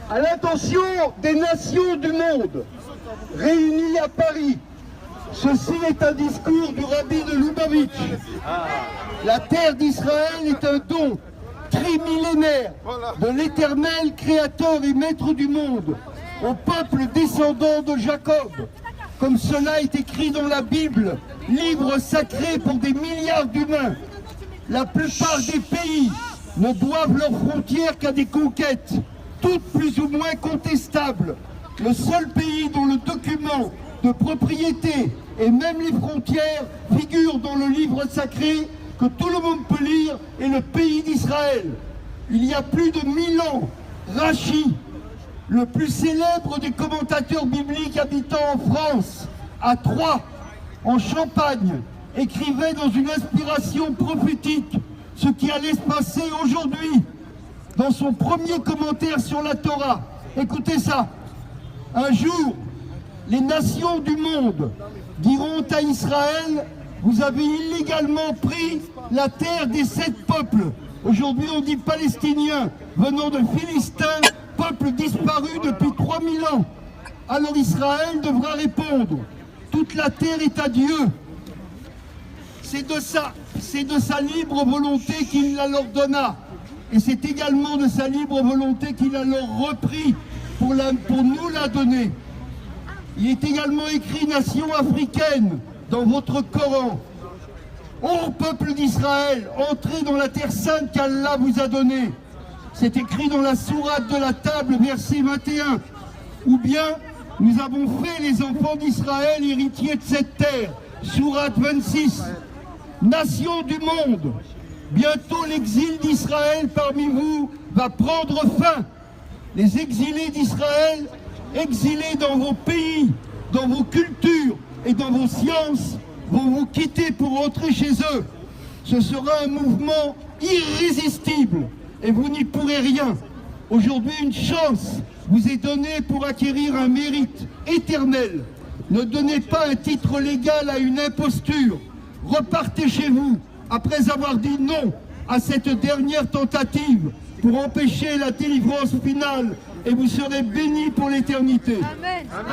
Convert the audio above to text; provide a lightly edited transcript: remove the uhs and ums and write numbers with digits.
À l'intention des nations du monde réunies à Paris, ceci est un discours du rabbi de Lubavitch. La terre d'Israël est un don trimillénaire de l'Éternel, créateur et maître du monde, au peuple descendant de Jacob. Comme cela est écrit dans la Bible, livre sacré pour des milliards d'humains. La plupart des pays ne doivent leurs frontières qu'à des conquêtes, toutes plus ou moins contestables. Le seul pays dont le document de propriété et même les frontières figurent dans le livre sacré que tout le monde peut lire est le pays d'Israël. Il y a plus de 1000 ans, Rachi, le plus célèbre des commentateurs bibliques habitant en France, à Troyes, en Champagne, écrivait dans une inspiration prophétique ce qui allait se passer aujourd'hui. Dans son premier commentaire sur la Torah, écoutez ça. Un jour, les nations du monde diront à Israël: vous avez illégalement pris la terre des 7 peuples. Aujourd'hui, on dit palestiniens, venant de Philistins, peuple disparu depuis 3000 ans. Alors Israël devra répondre: toute la terre est à Dieu. C'est de sa libre volonté qu'il la leur donna. Et c'est également de sa libre volonté qu'il a leur repris pour nous la donner. Il est également écrit nation africaine dans votre Coran. Ô peuple d'Israël, entrez dans la terre sainte qu'Allah vous a donnée. C'est écrit dans la sourate de la table, verset 21. Ou bien, nous avons fait les enfants d'Israël héritiers de cette terre. Sourate 26. Nation du monde, bientôt l'exil d'Israël parmi vous va prendre fin. Les exilés d'Israël, exilés dans vos pays, dans vos cultures et dans vos sciences, vont vous quitter pour rentrer chez eux. Ce sera un mouvement irrésistible et vous n'y pourrez rien. Aujourd'hui, une chance vous est donnée pour acquérir un mérite éternel. Ne donnez pas un titre légal à une imposture. Repartez chez vous après avoir dit non à cette dernière tentative pour empêcher la délivrance finale et vous serez bénis pour l'éternité. Amen. Amen.